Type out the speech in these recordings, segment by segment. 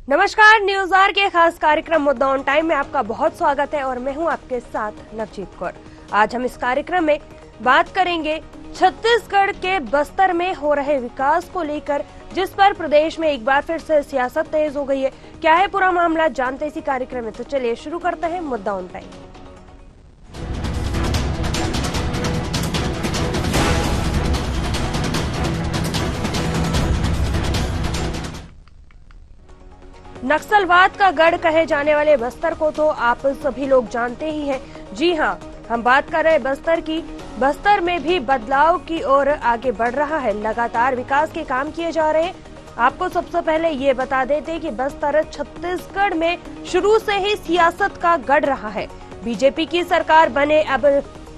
नमस्कार, news are के खास कार्यक्रम मुद्दा ऑन टाइम में आपका बहुत स्वागत है और मैं हूं आपके साथ नवजीत कौर। आज हम इस कार्यक्रम में बात करेंगे छत्तीसगढ़ के बस्तर में हो रहे विकास को लेकर, जिस पर प्रदेश में एक बार फिर से सियासत तेज हो गई है। क्या है पूरा मामला, जानते इसी कार्यक्रम में। तो चलिए शुरू करते हैं मुद्दा ऑन टाइम। नक्सलवाद का गढ़ कहे जाने वाले बस्तर को तो आप सभी लोग जानते ही हैं। जी हां, हम बात कर रहे हैं बस्तर की। बस्तर में भी बदलाव की ओर आगे बढ़ रहा है, लगातार विकास के काम किए जा रहे हैं। आपको सबसे पहले ये बता देते कि बस्तर छत्तीसगढ़ में शुरू से ही सियासत का गढ़ रहा है। बीजेपी की सरकार बने अब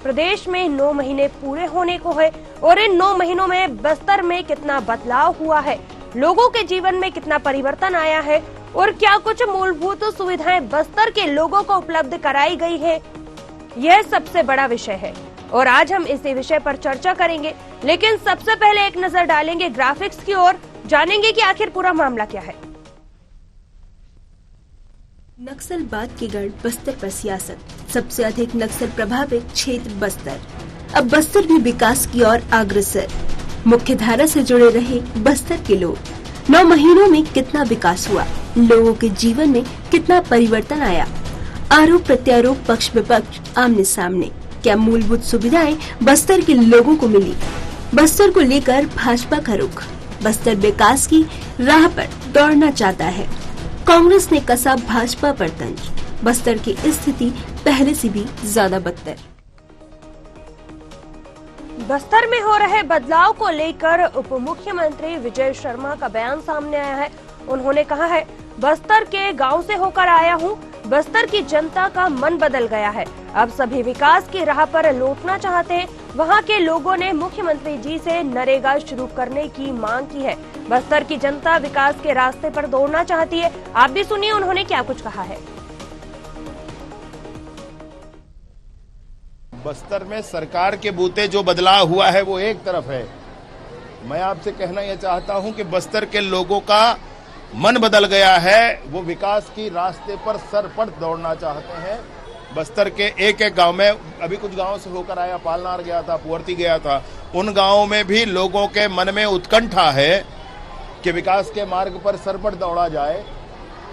प्रदेश में 9 महीने पूरे होने को है और इन 9 महीनों में बस्तर में कितना बदलाव हुआ है, लोगों के जीवन में कितना परिवर्तन आया है और क्या कुछ मूलभूत सुविधाएं बस्तर के लोगों को उपलब्ध कराई गई है, यह सबसे बड़ा विषय है और आज हम इसी विषय पर चर्चा करेंगे। लेकिन सबसे पहले एक नजर डालेंगे ग्राफिक्स की ओर, जानेंगे कि आखिर पूरा मामला क्या है। नक्सलवाद के गढ़ बस्तर पर सियासत, सबसे अधिक नक्सल प्रभावित क्षेत्र बस्तर। अब बस्तर भी विकास की ओर अग्रसर, मुख्य धारा से जुड़े रहे बस्तर के लोग। 9 महीनों में कितना विकास हुआ, लोगों के जीवन में कितना परिवर्तन आया, आरोप प्रत्यारोप पक्ष विपक्ष आमने सामने। क्या मूलभूत सुविधाएं बस्तर के लोगों को मिली, बस्तर को लेकर भाजपा का रुख। बस्तर विकास की राह पर दौड़ना चाहता है, कांग्रेस ने कसा भाजपा पर तंज। बस्तर की स्थिति पहले से भी ज्यादा बदतर। बस्तर में हो रहे बदलाव को लेकर उप मुख्यमंत्री विजय शर्मा का बयान सामने आया है। उन्होंने कहा है, बस्तर के गांव से होकर आया हूं, बस्तर की जनता का मन बदल गया है, अब सभी विकास की राह पर लौटना चाहते हैं। वहां के लोगों ने मुख्यमंत्री जी से नरेगा शुरू करने की मांग की है। बस्तर की जनता विकास के रास्ते पर दौड़ना चाहती है। आप भी सुनिए उन्होंने क्या कुछ कहा है। बस्तर में सरकार के बूते जो बदलाव हुआ है वो एक तरफ है। मैं आपसे कहना यह चाहता हूं कि बस्तर के लोगों का मन बदल गया है, वो विकास की रास्ते पर सरपट दौड़ना चाहते हैं। बस्तर के एक एक गांव में, अभी कुछ गांवों से होकर आया, पालनार गया था, पुअर्ती गया था, उन गांवों में भी लोगों के मन में उत्कंठा है कि विकास के मार्ग पर सरपट दौड़ा जाए।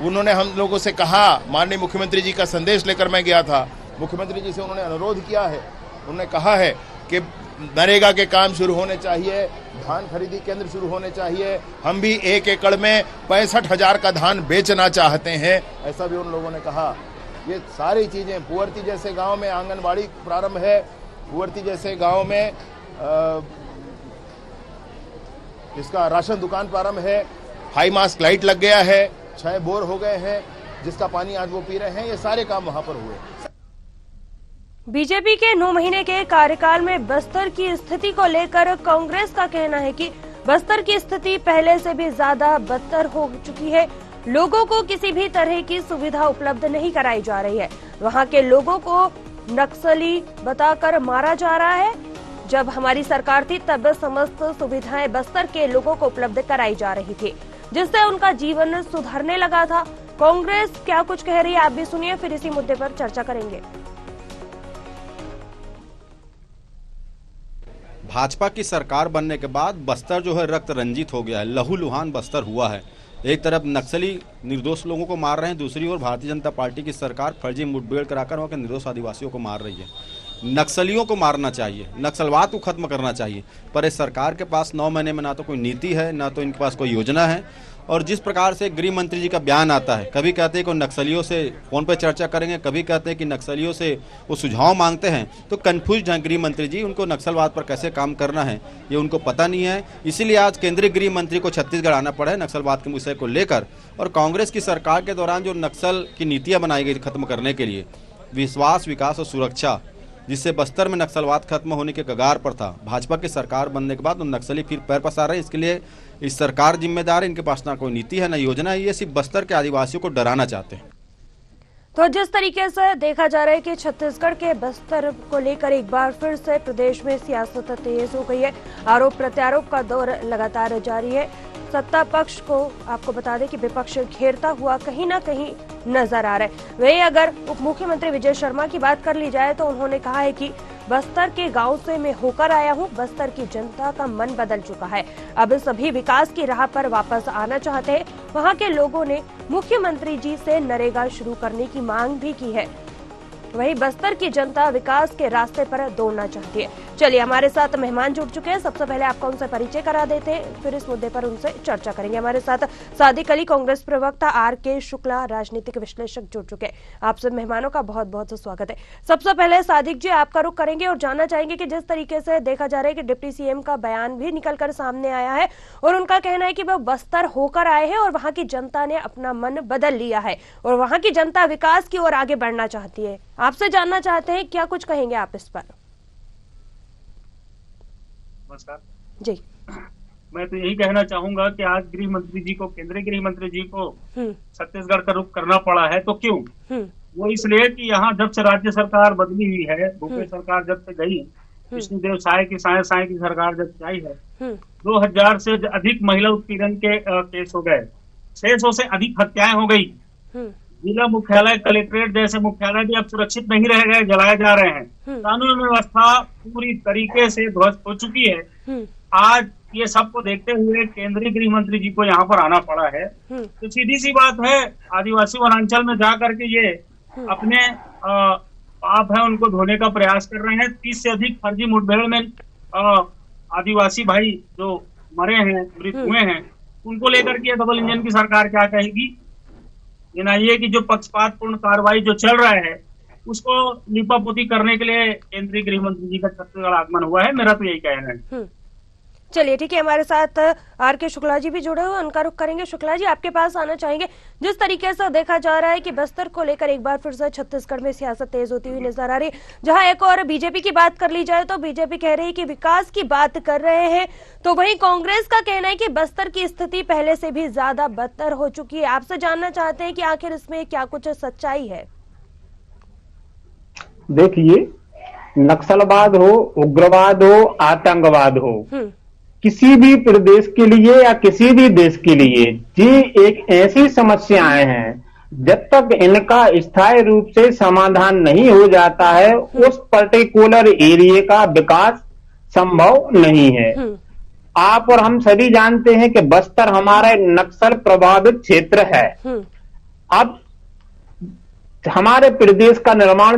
उन्होंने हम लोगों से कहा, माननीय मुख्यमंत्री जी का संदेश लेकर मैं गया था, मुख्यमंत्री जी से उन्होंने अनुरोध किया है, उन्होंने कहा है कि नरेगा के काम शुरू होने चाहिए, धान खरीदी केंद्र शुरू होने चाहिए। हम भी 1 एकड़ में 65,000 का धान बेचना चाहते हैं, ऐसा भी उन लोगों ने कहा। ये सारी चीजें, पुअर्ती जैसे गांव में आंगनबाड़ी प्रारंभ है, पुअर्ती जैसे गांव में इसका राशन दुकान प्रारंभ है, हाई मास्क लाइट लग गया है, 6 बोर हो गए हैं जिसका पानी आज वो पी रहे हैं। ये सारे काम वहां पर हुए। बीजेपी के 9 महीने के कार्यकाल में बस्तर की स्थिति को लेकर कांग्रेस का कहना है कि बस्तर की स्थिति पहले से भी ज्यादा बदतर हो चुकी है। लोगों को किसी भी तरह की सुविधा उपलब्ध नहीं कराई जा रही है। वहां के लोगों को नक्सली बताकर मारा जा रहा है। जब हमारी सरकार थी तब समस्त सुविधाएं बस्तर के लोगों को उपलब्ध कराई जा रही थी, जिससे उनका जीवन सुधरने लगा था। कांग्रेस क्या कुछ कह रही है, आप भी सुनिए, फिर इसी मुद्दे पर चर्चा करेंगे। भाजपा की सरकार बनने के बाद बस्तर जो है रक्त रंजित हो गया है, लहूलुहान बस्तर हुआ है। एक तरफ नक्सली निर्दोष लोगों को मार रहे हैं, दूसरी ओर भारतीय जनता पार्टी की सरकार फर्जी मुठभेड़ कराकर वहाँ के निर्दोष आदिवासियों को मार रही है। नक्सलियों को मारना चाहिए, नक्सलवाद को खत्म करना चाहिए, पर इस सरकार के पास 9 महीने में ना तो कोई नीति है, ना तो इनके पास कोई योजना है। और जिस प्रकार से गृह मंत्री जी का बयान आता है, कभी कहते हैं कि नक्सलियों से फोन पर चर्चा करेंगे, कभी कहते हैं कि नक्सलियों से वो सुझाव मांगते हैं, तो कंफ्यूज हैं गृह मंत्री जी। उनको नक्सलवाद पर कैसे काम करना है ये उनको पता नहीं है। इसीलिए आज केंद्रीय गृह मंत्री को छत्तीसगढ़ आना पड़ा है नक्सलवाद के विषय को लेकर। और कांग्रेस की सरकार के दौरान जो नक्सल की नीतियाँ बनाई गई खत्म करने के लिए, विश्वास, विकास और सुरक्षा, जिससे बस्तर में नक्सलवाद खत्म होने के कगार पर था, भाजपा की सरकार बनने के बाद तो नक्सली फिर पैर पसार रहे। इसके लिए इस सरकार जिम्मेदार है, इनके पास ना कोई नीति है ना योजना है, ये सिर्फ बस्तर के आदिवासियों को डराना चाहते हैं। तो जिस तरीके से देखा जा रहा है कि छत्तीसगढ़ के बस्तर को लेकर एक बार फिर से प्रदेश में सियासत तेज हो गई है, आरोप प्रत्यारोप का दौर लगातार जारी है। सत्ता पक्ष को आपको बता दें कि विपक्ष घेरता हुआ कहीं ना कहीं नजर आ रहा है। वहीं अगर उप मुख्यमंत्री विजय शर्मा की बात कर ली जाए तो उन्होंने कहा है कि बस्तर के गांव से मैं होकर आया हूं, बस्तर की जनता का मन बदल चुका है, अब सभी विकास की राह पर वापस आना चाहते हैं। वहां के लोगों ने मुख्यमंत्री जी से नरेगा शुरू करने की मांग भी की है। वहीं बस्तर की जनता विकास के रास्ते पर दौड़ना चाहती है। चलिए, हमारे साथ मेहमान जुड़ चुके हैं। सबसे पहले आपका उनसे परिचय करा देते हैं, फिर इस मुद्दे पर उनसे चर्चा करेंगे। हमारे साथ सादिक अली, कांग्रेस प्रवक्ता, आर.के. शुक्ला, राजनीतिक विश्लेषक जुड़ चुके हैं। आप सब मेहमानों का बहुत बहुत स्वागत है। सबसे पहले सादिक जी, आपका रुख करेंगे और जानना चाहेंगे कि जिस तरीके से देखा जा रहा है कि डिप्टी सीएम का बयान भी निकलकर सामने आया है और उनका कहना है कि वह बस्तर होकर आए हैं और वहां की जनता ने अपना मन बदल लिया है और वहां की जनता विकास की ओर आगे बढ़ना चाहती है। आपसे जानना चाहते हैं, क्या कुछ कहेंगे आप इस पर? नमस्कार जी। मैं तो यही कहना चाहूंगा कि आज गृह मंत्री जी को, केंद्रीय गृह मंत्री जी को छत्तीसगढ़ का रुख करना पड़ा है। तो क्यों? वो इसलिए कि यहाँ जब से राज्य सरकार बदली हुई है, भूपेश सरकार जब से गई, विष्णुदेव साय की सरकार जब से आई है, 2000 से अधिक महिला उत्पीड़न के केस हो गए, 600 से अधिक हत्याएं हो गई। जिला मुख्यालय, कलेक्ट्रेट जैसे मुख्यालय भी अब सुरक्षित नहीं रह गए, जलाए जा रहे हैं। कानून व्यवस्था पूरी तरीके से ध्वस्त हो चुकी है। आज ये सबको देखते हुए केंद्रीय गृह मंत्री जी को यहाँ पर आना पड़ा है। तो सीधी सी बात है, आदिवासी वनांचल में जा करके ये अपने पाप है उनको धोने का प्रयास कर रहे हैं। 30 से अधिक फर्जी मुठभेड़ में आदिवासी भाई जो मरे हैं, मृत हुए हैं, उनको लेकर के डबल इंजन की सरकार क्या कहेगी? एनआईए की जो पक्षपातपूर्ण कार्रवाई जो चल रहा है उसको लिपापोती करने के लिए केंद्रीय गृह मंत्री जी का छत्तीसगढ़ आगमन हुआ है। मेरा तो यही कहना है। चलिए ठीक है, हमारे साथ आर.के. शुक्ला जी भी जुड़े हुए, उनका रुख करेंगे। शुक्ला जी, आपके पास आना चाहेंगे। जिस तरीके से देखा जा रहा है कि बस्तर को लेकर एक बार फिर से छत्तीसगढ़ में सियासत तेज होती हुई नजर आ रही है, जहां एक और बीजेपी की बात कर ली जाए तो बीजेपी कह रही है कि विकास की बात कर रहे हैं, तो वहीं कांग्रेस का कहना है कि बस्तर की स्थिति पहले से भी ज्यादा बदतर हो चुकी है। आपसे जानना चाहते हैं कि आखिर इसमें क्या कुछ सच्चाई है? देखिए, नक्सलवाद हो, उग्रवाद हो, आतंकवाद हो, किसी भी प्रदेश के लिए या किसी भी देश के लिए ये एक ऐसी समस्याएं हैं, जब तक इनका स्थायी रूप से समाधान नहीं हो जाता है उस पर्टिकुलर एरिया का विकास संभव नहीं है। आप और हम सभी जानते हैं कि बस्तर हमारा नक्सल प्रभावित क्षेत्र है। अब हमारे प्रदेश का निर्माण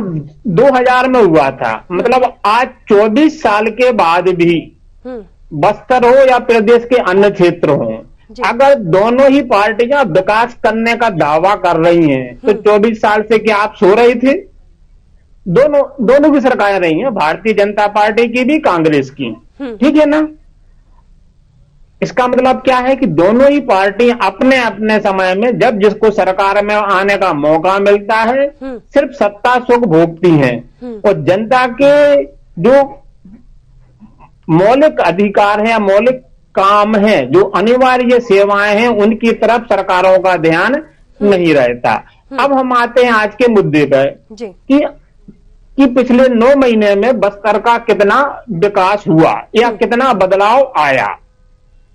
2000 में हुआ था, मतलब आज 24 साल के बाद भी बस्तर हो या प्रदेश के अन्य क्षेत्र हो, अगर दोनों ही पार्टियां विकास करने का दावा कर रही हैं तो 24 साल से क्या आप सो रहे थे? दोनों की सरकारें रही हैं, भारतीय जनता पार्टी की भी, कांग्रेस की, ठीक है ना? इसका मतलब क्या है कि दोनों ही पार्टियां अपने अपने समय में जब जिसको सरकार में आने का मौका मिलता है सिर्फ सत्ता सुख भोगती हैं और जनता के जो मौलिक अधिकार है या मौलिक काम है, जो अनिवार्य सेवाएं हैं, उनकी तरफ सरकारों का ध्यान नहीं रहता। अब हम आते हैं आज के मुद्दे पर कि पिछले 9 महीने में बस्तर का कितना विकास हुआ या कितना बदलाव आया।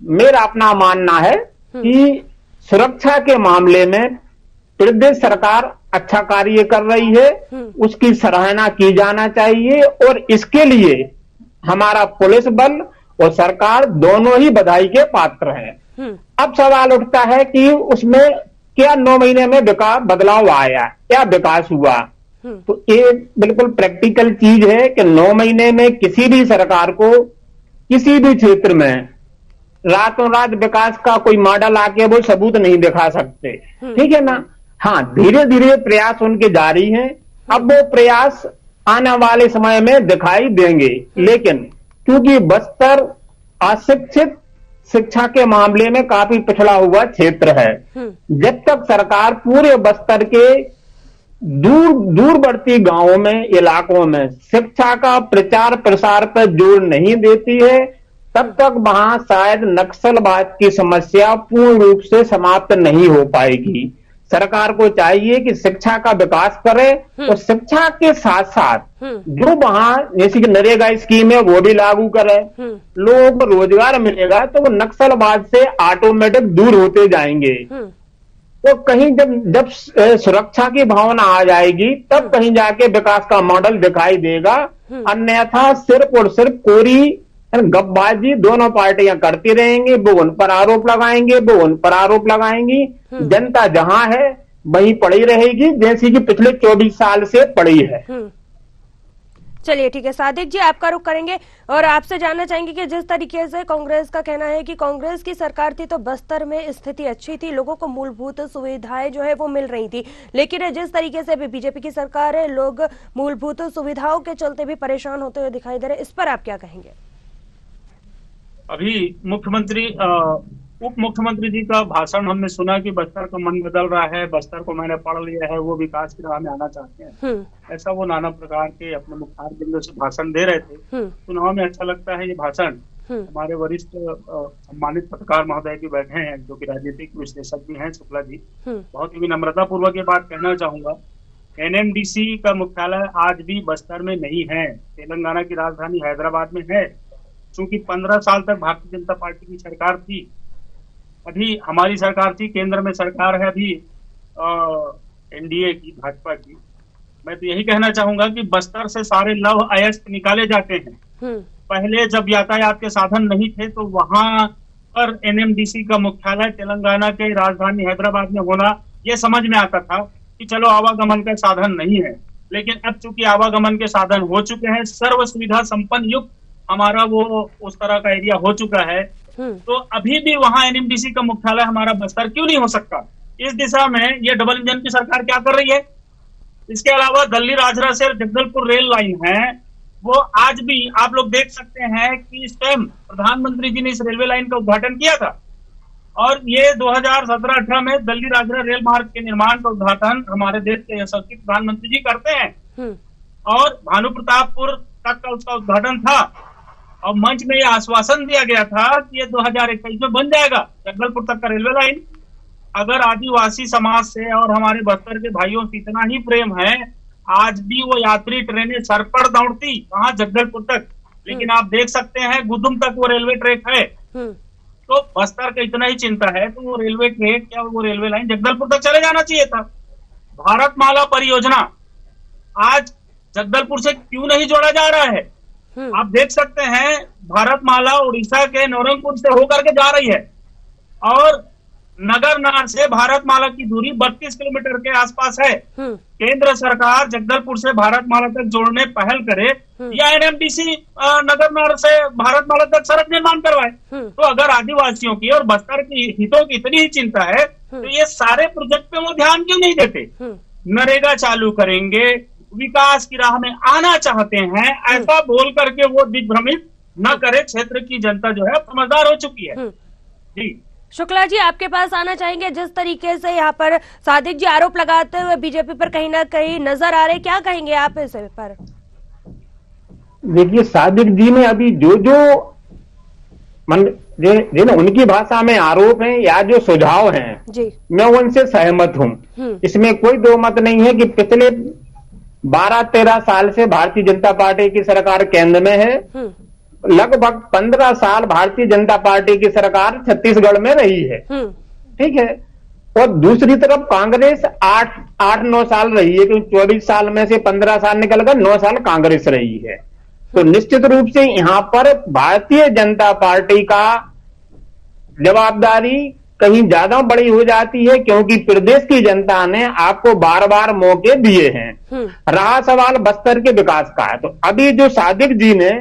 मेरा अपना मानना है कि सुरक्षा के मामले में प्रदेश सरकार अच्छा कार्य कर रही है, उसकी सराहना की जाना चाहिए और इसके लिए हमारा पुलिस बल और सरकार दोनों ही बधाई के पात्र हैं। अब सवाल उठता है कि उसमें क्या 9 महीने में बदलाव आया, क्या विकास हुआ? तो ये बिल्कुल प्रैक्टिकल चीज है कि 9 महीने में किसी भी सरकार को किसी भी क्षेत्र में रातों रात विकास का कोई मॉडल आके वो सबूत नहीं दिखा सकते, ठीक है ना? हाँ, धीरे धीरे प्रयास उनके जारी हैं। अब वो प्रयास आने वाले समय में दिखाई देंगे, लेकिन क्योंकि बस्तर अशिक्षित शिक्षा के मामले में काफी पिछड़ा हुआ क्षेत्र है, जब तक सरकार पूरे बस्तर के दूरवर्ती गांवों में, इलाकों में शिक्षा का प्रचार प्रसार पर जोर नहीं देती है, तब तक वहां शायद नक्सलवाद की समस्या पूर्ण रूप से समाप्त नहीं हो पाएगी। सरकार को चाहिए कि शिक्षा का विकास करे और शिक्षा के साथ साथ जो वहां जैसे कि नरेगा स्कीम है वो भी लागू करे, लोगों को रोजगार मिलेगा तो वो नक्सलवाद से ऑटोमेटिक दूर होते जाएंगे। तो कहीं जब सुरक्षा की भावना आ जाएगी तब कहीं जाके विकास का मॉडल दिखाई देगा, अन्यथा सिर्फ और सिर्फ कोरी गपबाजी दोनों पार्टियां करती रहेंगी, वो उन पर आरोप लगाएंगे, वो उन पर आरोप लगाएंगी। जनता जहां है वहीं पड़ी रहेगी जैसी कि पिछले 24 साल से पड़ी है। चलिए ठीक है, सादिक जी आपका रुख करेंगे और आपसे जानना चाहेंगे कि जिस तरीके से कांग्रेस का कहना है कि कांग्रेस की सरकार थी तो बस्तर में स्थिति अच्छी थी, लोगों को मूलभूत सुविधाएं जो है वो मिल रही थी, लेकिन जिस तरीके से अभी बीजेपी की सरकार है लोग मूलभूत सुविधाओं के चलते भी परेशान होते हुए दिखाई दे रहे, इस पर आप क्या कहेंगे? अभी मुख्यमंत्री उप मुख्यमंत्री जी का भाषण हमने सुना कि बस्तर का मन बदल रहा है, बस्तर को मैंने पढ़ लिया है, वो विकास की राह में आना चाहते हैं, ऐसा वो नाना प्रकार के अपने मुख्तार बिंदु से भाषण दे रहे थे। चुनाव में अच्छा लगता है ये भाषण। हमारे वरिष्ठ सम्मानित पत्रकार महोदय भी बैठे हैं जो कि राजनीतिक विश्लेषज्ञ हैं, शुक्ला जी, बहुत ही विनम्रता पूर्वक ये बात कहना चाहूंगा। NMDC का मुख्यालय आज भी बस्तर में नहीं है, तेलंगाना की राजधानी हैदराबाद में है। चूंकि 15 साल तक भारतीय जनता पार्टी की सरकार थी, अभी हमारी सरकार थी, केंद्र में सरकार है अभी NDA की, भाजपा की। मैं तो यही कहना चाहूंगा कि बस्तर से सारे लव अयस्क निकाले जाते हैं। पहले जब यातायात के साधन नहीं थे तो वहां पर NMDC का मुख्यालय तेलंगाना के राजधानी हैदराबाद में होना ये समझ में आता था कि चलो आवागमन का साधन नहीं है, लेकिन अब चूंकि आवागमन के साधन हो चुके हैं, सर्व सुविधा संपन्न युक्त हमारा वो उस तरह का एरिया हो चुका है, तो अभी भी वहां NMDC का मुख्यालय हमारा बस्तर क्यों नहीं हो सकता? इस दिशा में ये डबल इंजन की सरकार क्या कर रही है? इसके अलावा दिल्ली राजरा से जगदलपुर रेल लाइन है, वो आज भी आप लोग देख सकते हैं कि इस टाइम प्रधानमंत्री जी ने इस रेलवे लाइन का उद्घाटन किया था और ये 2017-18 में दिल्ली राजरा रेल मार्ग के निर्माण का उद्घाटन हमारे देश के यशस्वी प्रधानमंत्री जी करते हैं और भानु प्रतापपुर तक का उसका उद्घाटन था और मंच में यह आश्वासन दिया गया था कि ये 2021 में बन जाएगा जगदलपुर तक का रेलवे लाइन। अगर आदिवासी समाज से और हमारे बस्तर के भाइयों से इतना ही प्रेम है, आज भी वो यात्री ट्रेनें सर पर दौड़ती वहां जगदलपुर तक, लेकिन आप देख सकते हैं गुदुम तक वो रेलवे ट्रैक है। तो बस्तर का इतना ही चिंता है तो वो रेलवे ट्रैक या वो रेलवे लाइन जगदलपुर तक चले जाना चाहिए था। भारतमाला परियोजना आज जगदलपुर से क्यों नहीं जोड़ा जा रहा है? आप देख सकते हैं भारतमाला उड़ीसा के नवरंगपुर से होकर के जा रही है और नगरनार से भारतमाला की दूरी 32 किलोमीटर के आसपास है। केंद्र सरकार जगदलपुर से भारतमाला तक जोड़ने पहल करे या NMDC नगरनार से भारतमाला तक सड़क निर्माण करवाए। तो अगर आदिवासियों की और बस्तर की हितों की इतनी ही चिंता है तो ये सारे प्रोजेक्ट पे वो ध्यान क्यों नहीं देते? नरेगा चालू करेंगे, विकास की राह में आना चाहते हैं, ऐसा बोल करके वो दिग्भ्रमित न करे। क्षेत्र की जनता जो है समझदार हो चुकी है। जी शुक्ला जी आपके पास आना चाहेंगे, जिस तरीके से यहाँ पर सादिक जी आरोप लगाते हुए बीजेपी पर कहीं ना कहीं नजर आ रहे, क्या कहेंगे आप इस पर? देखिए सादिक जी ने अभी जो उनकी भाषा में आरोप हैं या जो सुझाव हैं जी, मैं उनसे सहमत हूं। इसमें कोई दो मत नहीं है कि पिछले 12-13 साल से भारतीय जनता पार्टी की सरकार केंद्र में है, लगभग 15 साल भारतीय जनता पार्टी की सरकार छत्तीसगढ़ में रही है, ठीक है। और दूसरी तरफ कांग्रेस 8-9 साल रही है, क्योंकि 24 साल में से 15 साल निकल कर 9 साल कांग्रेस रही है। तो निश्चित रूप से यहां पर भारतीय जनता पार्टी का जवाबदारी कहीं ज्यादा बड़ी हो जाती है, क्योंकि प्रदेश की जनता ने आपको बार बार मौके दिए हैं। रहा सवाल बस्तर के विकास का है, तो अभी जो सादिक जी ने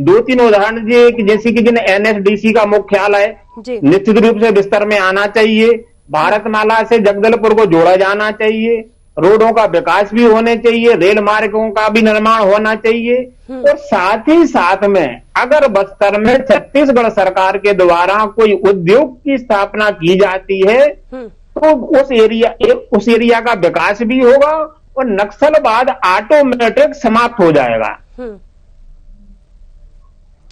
2-3 उदाहरण दिए कि जैसे कि जिन NSDC का मुख्यालय निश्चित रूप से बिस्तर में आना चाहिए, भारतमाला से जगदलपुर को जोड़ा जाना चाहिए, रोडों का विकास भी होने चाहिए, रेल मार्गों का भी निर्माण होना चाहिए। और साथ ही साथ में अगर बस्तर में छत्तीसगढ़ सरकार के द्वारा कोई उद्योग की स्थापना की जाती है तो उस एरिया का विकास भी होगा और नक्सलवाद ऑटोमेटिक समाप्त हो जाएगा।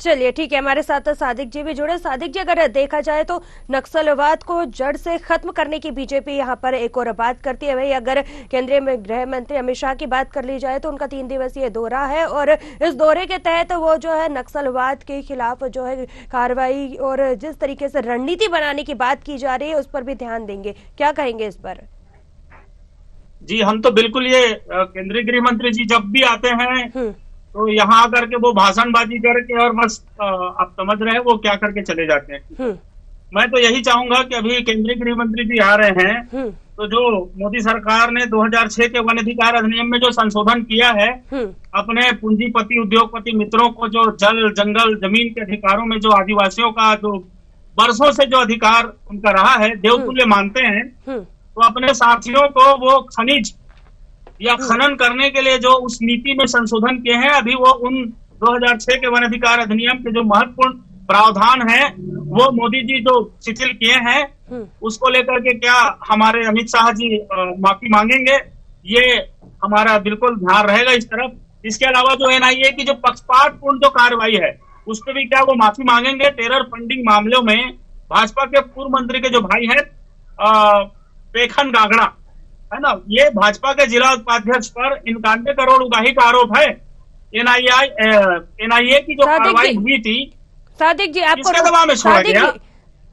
चलिए ठीक है, हमारे साथ सादिक जी भी जुड़े। सादिक जी, अगर देखा जाए तो नक्सलवाद को जड़ से खत्म करने की बीजेपी यहाँ पर एक और बात करती है। वही अगर केंद्रीय गृह मंत्री अमित शाह की बात कर ली जाए तो उनका 3 दिवसीय दौरा है और इस दौरे के तहत वो जो है नक्सलवाद के खिलाफ जो है कार्रवाई और जिस तरीके से रणनीति बनाने की बात की जा रही है उस पर भी ध्यान देंगे। क्या कहेंगे इस पर? जी, हम तो बिल्कुल ये केंद्रीय गृह मंत्री जी जब भी आते हैं तो यहाँ आकर के वो भाषणबाजी करके और बस आप समझ रहे हैं वो क्या करके चले जाते हैं। मैं तो यही चाहूंगा कि अभी केंद्रीय गृह मंत्री जी आ रहे हैं तो जो मोदी सरकार ने 2006 के वन अधिकार अधिनियम में जो संशोधन किया है, अपने पूंजीपति उद्योगपति मित्रों को जो जल जंगल जमीन के अधिकारों में जो आदिवासियों का जो वर्षों से जो अधिकार उनका रहा है देवतुल्य मानते हैं, तो अपने साथियों को वो खनिज या खनन करने के लिए जो उस नीति में संशोधन किए हैं, अभी वो उन 2006 के वन अधिकार अधिनियम के जो महत्वपूर्ण प्रावधान है वो मोदी जी जो शिथिल किए हैं उसको लेकर के क्या हमारे अमित शाह जी माफी मांगेंगे, ये हमारा बिल्कुल ध्यान रहेगा इस तरफ। इसके अलावा जो एनआईए की जो पक्षपातपूर्ण जो कार्रवाई है उस पर भी क्या वो माफी मांगेंगे। टेरर फंडिंग मामलों में भाजपा के पूर्व मंत्री के जो भाई है पेखन गागड़ा है ना, ये भाजपा के जिला उपाध्यक्ष पर 91 करोड़ उगाही का आरोप है। एनआईए की जो कार्रवाई हुई थी, सादिक जी आपको दबाव में छोड़ा गया।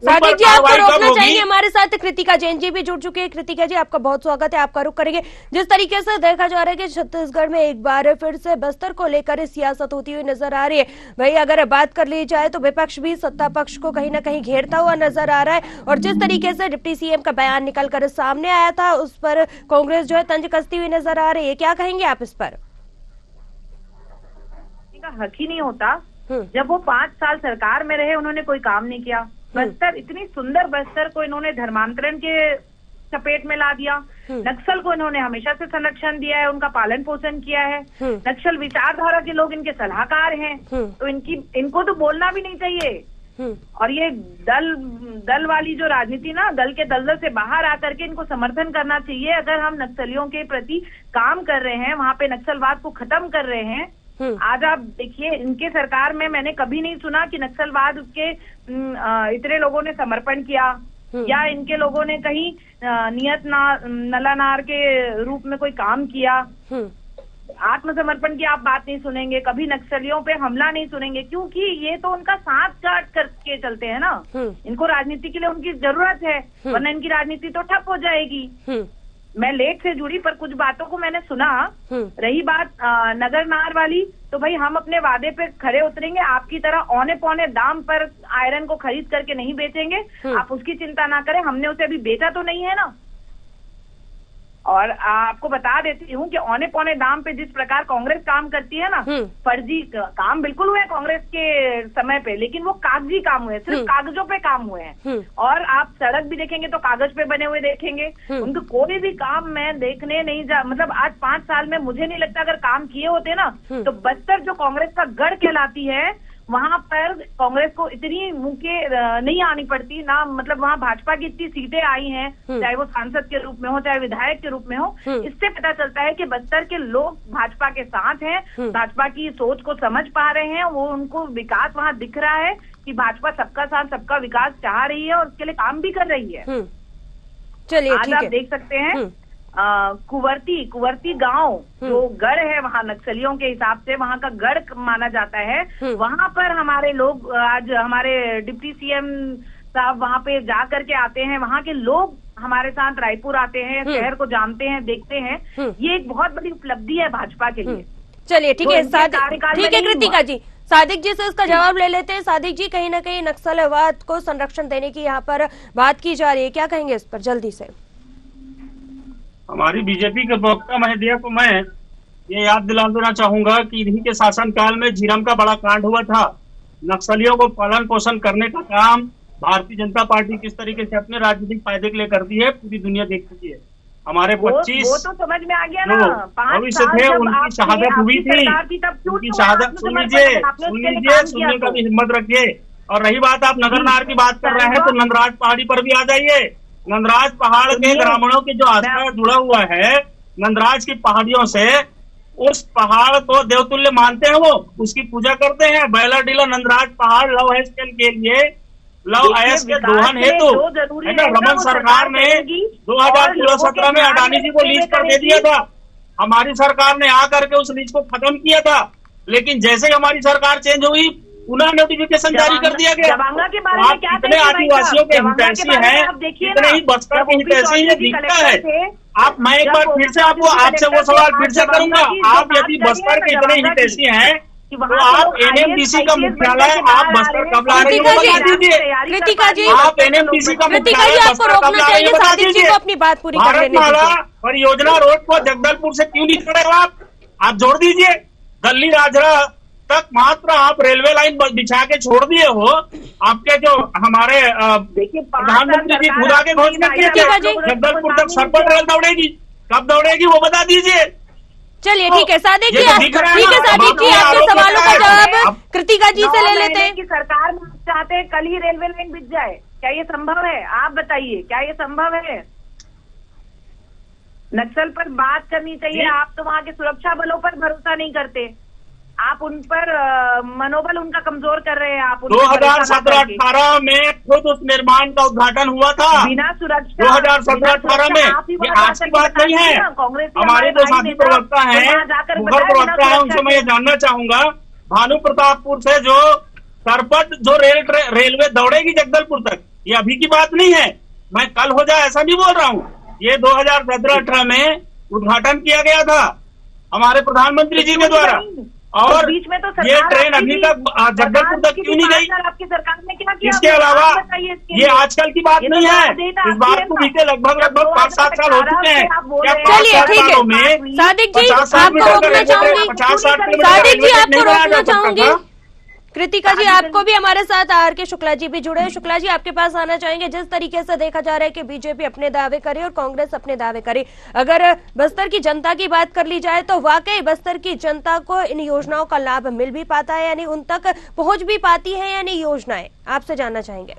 सादिक जी आपको रोकना चाहिए। हमारे साथ कृतिका जैन जी भी जुड़ चुके हैं। कृतिका जी, आपका बहुत स्वागत है, आपका रुख करेंगे। जिस तरीके से देखा जा रहा है कि छत्तीसगढ़ में एक बार फिर से बस्तर को लेकर सियासत होती हुई नजर आ रही है। वही अगर बात कर ली जाए तो विपक्ष भी सत्ता पक्ष को कहीं ना कहीं घेरता हुआ नजर आ रहा है और जिस तरीके से डिप्टी सीएम का बयान निकलकर सामने आया था उस पर कांग्रेस जो है तंज कसती हुई नजर आ रही है। क्या कहेंगे आप इस पर? हक ही नहीं होता। जब वो 5 साल सरकार में रहे उन्होंने कोई काम नहीं किया। बस्तर, इतनी सुंदर बस्तर को इन्होंने धर्मांतरण के चपेट में ला दिया। नक्सल को इन्होंने हमेशा से संरक्षण दिया है, उनका पालन पोषण किया है। नक्सल विचारधारा के लोग इनके सलाहकार हैं, तो इनको तो बोलना भी नहीं चाहिए। और ये दल वाली जो राजनीति ना, दल के दलदल से बाहर आकर के इनको समर्थन करना चाहिए। अगर हम नक्सलियों के प्रति काम कर रहे हैं, वहाँ पे नक्सलवाद को खत्म कर रहे हैं। आज आप देखिए, इनके सरकार में मैंने कभी नहीं सुना कि नक्सलवाद के इतने लोगों ने समर्पण किया या इनके लोगों ने कहीं नियत नलानार के रूप में कोई काम किया। आत्मसमर्पण की आप बात नहीं सुनेंगे, कभी नक्सलियों पे हमला नहीं सुनेंगे, क्योंकि ये तो उनका साथ काट करके चलते हैं ना। इनको राजनीति के लिए उनकी जरूरत है, वरना इनकी राजनीति तो ठप हो जाएगी। मैं लेट से जुड़ी पर कुछ बातों को मैंने सुना। रही बात नगर नार वाली, तो भाई हम अपने वादे पे खरे उतरेंगे। आपकी तरह औने पौने दाम पर आयरन को खरीद करके नहीं बेचेंगे, आप उसकी चिंता ना करें। हमने उसे अभी बेचा तो नहीं है ना। और आपको बता देती हूँ कि औने पौने दाम पे जिस प्रकार कांग्रेस काम करती है ना, फर्जी काम बिल्कुल हुए कांग्रेस के समय पे, लेकिन वो कागजी काम हुए, सिर्फ कागजों पे काम हुए हैं। और आप सड़क भी देखेंगे तो कागज पे बने हुए देखेंगे। उनको कोई भी काम मैं देखने नहीं मतलब आज 5 साल में मुझे नहीं लगता अगर काम किए होते ना तो बस्तर जो कांग्रेस का गढ़ कहलाती है वहां पर कांग्रेस को इतनी मुंह नहीं आनी पड़ती ना। मतलब वहां भाजपा की इतनी सीटें आई हैं, चाहे वो सांसद के रूप में हो चाहे विधायक के रूप में हो। इससे पता चलता है कि बस्तर के लोग भाजपा के साथ हैं, भाजपा की सोच को समझ पा रहे हैं। वो उनको विकास वहां दिख रहा है कि भाजपा सबका साथ सबका विकास चाह रही है और उसके लिए काम भी कर रही है। चलिए, आज आप देख सकते हैं कुंवरती गांव जो गढ़ है वहाँ नक्सलियों के हिसाब से वहाँ का गढ़ माना जाता है। वहाँ पर हमारे लोग, आज हमारे डिप्टी सीएम साहब वहाँ पे जा करके आते हैं। वहाँ के लोग हमारे साथ रायपुर आते हैं, शहर को जानते हैं, देखते हैं। ये एक बहुत बड़ी उपलब्धि है भाजपा के लिए। चलिए ठीक है, ठीक है कृतिका जी, सादिक जी से इसका जवाब ले लेते हैं। सादिक जी, कहीं ना कहीं नक्सलवाद को संरक्षण देने की यहाँ पर बात की जा रही है, क्या कहेंगे इस पर जल्दी से? हमारी बीजेपी के प्रवक्ता महोदया को मैं ये याद दिला देना चाहूंगा कि इन्हीं के शासनकाल में झीरम का बड़ा कांड हुआ था। नक्सलियों को पालन पोषण करने का काम भारतीय जनता पार्टी किस तरीके से अपने राजनीतिक फायदे के लिए करती है पूरी दुनिया देख चुकी है। हमारे 25 वो तो समझ में आ गया ना, भविष्य थे, उनकी शहादत हुई थी। उनकी शहादत सुन लीजिए, सुनने का भी हिम्मत रखिए। और रही बात आप नगरनार की बात कर रहे हैं तो नंदराज पहाड़ी पर भी आ जाइए। नंदराज पहाड़ के ग्रामीणों के जो आस्था जुड़ा हुआ है नंदराज की पहाड़ियों से, उस पहाड़ को देवतुल्य मानते हैं, वो उसकी पूजा करते हैं। बैला डीला नंदराज पहाड़ लव ऐश के लिए, लव ऐश के दोहन हेतु है ना, रमन सरकार ने 2016-17 में अडानी जी को लीज पर दे दिया था। हमारी सरकार ने आकर के उस लीज को खत्म किया था, लेकिन जैसे ही हमारी सरकार चेंज हुई पुनः नोटिफिकेशन जारी कर दिया गया। आप कितने आदिवासियों के हितैषी हैं, कितने ही बस्तर के हितैषी ये दिखता है। आप, मैं एक बार फिर से आपसे वो सवाल फिर से करूंगा, आप यदि बस्तर के इतने हितैषी हैं तो आप एनएमडीसी का मुख्यालय आप बस्तर कब ला रही हो बता दीजिए। कृतिका जी, आप एनएमडीसी का मुख्यालय आपको रोकना चाहिए, सादिक जी को अपनी बात पूरी कर लेने दीजिए। परियोजना रोड को जगदलपुर से क्यों नहीं छोड़े हो आप जोड़ दीजिए। दिल्ली राजरा तक मात्र आप रेलवे लाइन बिछा के छोड़ दिए हो। आपके जो हमारे प्रधानमंत्री जी खुद आके घोषणा किए थे जगदलपुर तक सर्पल रेल दौड़ेगी, कब दौड़ेगी वो बता दीजिए। चलिए ठीक है सादिक जी, ठीक है सादिक जी, आपके सवालों का जवाब कृतिका जी से ले लेते हैं। कि सरकार में चाहते हैं कल ही रेलवे लाइन बिछ जाए, क्या ये संभव है? आप बताइए, क्या ये संभव है? नक्सल पर बात करनी चाहिए। आप तो वहाँ के सुरक्षा बलों पर भरोसा नहीं करते, आप उन पर मनोबल उनका कमजोर कर रहे हैं। आप 2017-18 में खुद उस निर्माण का उद्घाटन हुआ था बिना सुरक्षा। 2017-18 में ये आज की बात नहीं है। हमारे जो साथी प्रवक्ता हैं, मुखर प्रवक्ता है, उनसे मैं ये जानना चाहूंगा, भानु प्रतापपुर से जो सरपट जो रेलवे दौड़ेगी जगदलपुर तक, ये अभी की बात नहीं है। मैं कल हो जाए ऐसा नहीं बोल रहा हूँ, ये 2017-18 में उद्घाटन किया गया था हमारे प्रधानमंत्री जी के द्वारा। और बीच में तो ये ट्रेन अभी तक जगदलपुर तक क्यों नहीं गई? आपकी सरकार ने क्या किया? इसके अलावा ये आजकल की बात नहीं है, इस बात को बीते लगभग 5-7 साल हो चुके हैं। चलिए ठीक है सादिक जी, आपको रोकना चाहूंगी, सादिक जी आपको रोकना चाहूंगी। कृतिका जी, आपको भी हमारे साथ आर के शुक्ला जी भी जुड़े हैं। शुक्ला जी, आपके पास आना चाहेंगे। जिस तरीके से देखा जा रहा है कि बीजेपी अपने दावे करे और कांग्रेस अपने दावे करे, अगर बस्तर की जनता की बात कर ली जाए तो वाकई बस्तर की जनता को इन योजनाओं का लाभ मिल भी पाता है, यानी उन तक पहुंच भी पाती है यानी योजनाएं? आपसे जानना चाहेंगे।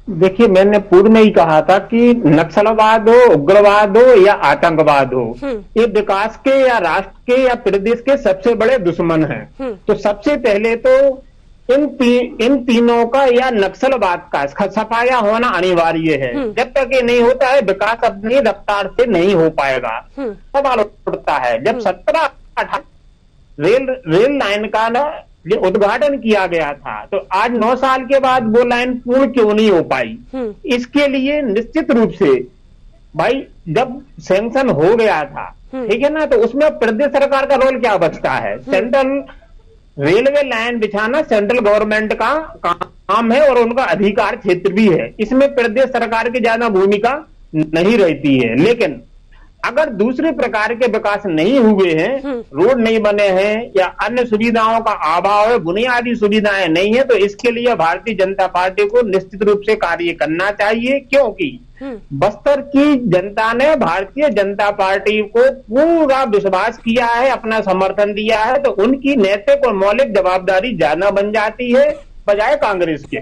देखिए, मैंने पूर्व में ही कहा था कि नक्सलवाद हो, उग्रवाद हो या आतंकवाद हो, ये विकास के या राष्ट्र के या प्रदेश के सबसे बड़े दुश्मन हैं। तो सबसे पहले तो इन तीनों का या नक्सलवाद का सफाया होना अनिवार्य है। जब तक ये नहीं होता है विकास अपनी रफ्तार से नहीं हो पाएगा। सवाल उठता है, जब 17-18 रेल लाइन का ना उद्घाटन किया गया था तो आज 9 साल के बाद वो लाइन पूर्ण क्यों नहीं हो पाई? इसके लिए निश्चित रूप से भाई जब सैंक्शन हो गया था, ठीक है ना, तो उसमें प्रदेश सरकार का रोल क्या बचता है? सेंट्रल रेलवे लाइन बिछाना सेंट्रल गवर्नमेंट का काम है और उनका अधिकार क्षेत्र भी है, इसमें प्रदेश सरकार की ज्यादा भूमिका नहीं रहती है। लेकिन अगर दूसरे प्रकार के विकास नहीं हुए हैं, रोड नहीं बने हैं या अन्य सुविधाओं का अभाव है, बुनियादी सुविधाएं नहीं है, तो इसके लिए भारतीय जनता पार्टी को निश्चित रूप से कार्य करना चाहिए। क्योंकि बस्तर की जनता ने भारतीय जनता पार्टी को पूरा विश्वास किया है, अपना समर्थन दिया है, तो उनकी नैतिक और मौलिक जवाबदारी ज्यादा बन जाती है बजाय कांग्रेस के।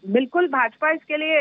बिल्कुल, भाजपा इसके लिए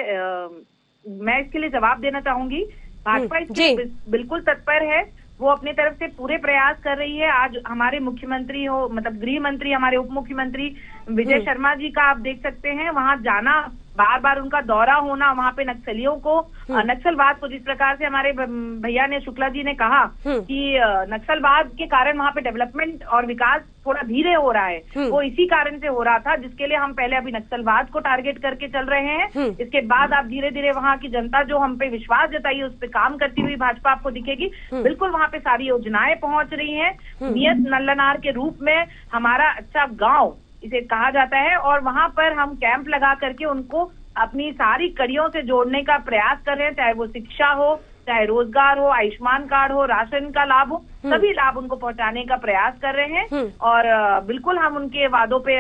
मैं इसके लिए जवाब देना चाहूंगी। भाजपा इसके बिल्कुल तत्पर है, वो अपनी तरफ से पूरे प्रयास कर रही है। आज हमारे मुख्यमंत्री हो, मतलब गृह मंत्री, हमारे उप मुख्यमंत्री विजय शर्मा जी का आप देख सकते हैं, वहां जाना, बार बार उनका दौरा होना, वहां पे नक्सलियों को, नक्सलवाद को, जिस प्रकार से हमारे भैया ने, शुक्ला जी ने कहा कि नक्सलवाद के कारण वहां पे डेवलपमेंट और विकास थोड़ा धीरे हो रहा है, वो इसी कारण से हो रहा था, जिसके लिए हम पहले अभी नक्सलवाद को टारगेट करके चल रहे हैं। इसके बाद आप धीरे धीरे वहां की जनता जो हम पे विश्वास जताई उस पर काम करती हुई भाजपा आपको दिखेगी। बिल्कुल वहां पे सारी योजनाएं पहुंच रही हैं। नियत नल्लनार के रूप में हमारा अच्छा गांव इसे कहा जाता है, और वहां पर हम कैंप लगा करके उनको अपनी सारी कड़ियों से जोड़ने का प्रयास कर रहे हैं, चाहे वो शिक्षा हो, चाहे रोजगार हो, आयुष्मान कार्ड हो, राशन का लाभ हो, सभी लाभ उनको पहुंचाने का प्रयास कर रहे हैं। और बिल्कुल हम उनके वादों पे,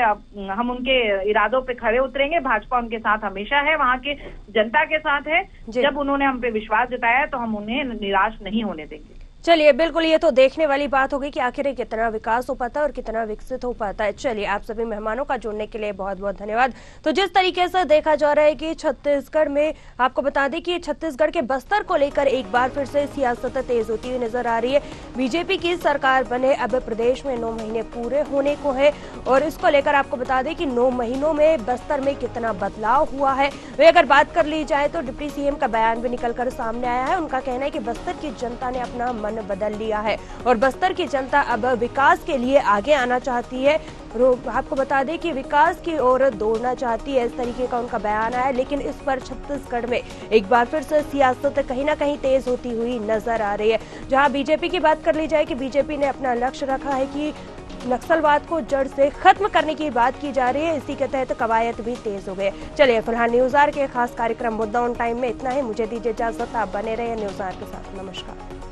हम उनके इरादों पे खरे उतरेंगे। भाजपा उनके साथ हमेशा है, वहाँ के जनता के साथ है। जब उन्होंने हम पे विश्वास जताया तो हम उन्हें निराश नहीं होने देंगे। चलिए, बिल्कुल ये तो देखने वाली बात होगी कि आखिर कितना विकास हो पाता है और कितना विकसित हो पाता है। चलिए, आप सभी मेहमानों का जुड़ने के लिए बहुत बहुत धन्यवाद। तो जिस तरीके से देखा जा रहा है कि छत्तीसगढ़ में, आपको बता दें कि छत्तीसगढ़ के बस्तर को लेकर एक बार फिर से सियासत तेज होती हुई नजर आ रही है। बीजेपी की सरकार बने अब प्रदेश में 9 महीने पूरे होने को है और इसको लेकर आपको बता दें कि 9 महीनों में बस्तर में कितना बदलाव हुआ है। वही अगर बात कर ली जाए तो डिप्टी सीएम का बयान भी निकलकर सामने आया है। उनका कहना है कि बस्तर की जनता ने अपना मन बदल लिया है और बस्तर की जनता अब विकास के लिए आगे आना चाहती है। आपको बता दें कि विकास की ओर दौड़ना चाहती है, इस तरीके का उनका बयान आया। लेकिन इस पर छत्तीसगढ़ में एक बार फिर से सियासत कहीं ना कहीं तेज होती हुई नजर आ रही है। जहां बीजेपी की बात कर ली जाए कि बीजेपी ने अपना लक्ष्य रखा है कि नक्सलवाद को जड़ से खत्म करने की बात की जा रही है। इसी के तहत कवायद भी तेज हो गए। चलिए, फिलहाल न्यूज आवर के खास कार्यक्रम मुद्दा ऑन टाइम में इतना ही। मुझे दीजिए इजाजत, आप बने रहे न्यूज आवर के साथ। नमस्कार।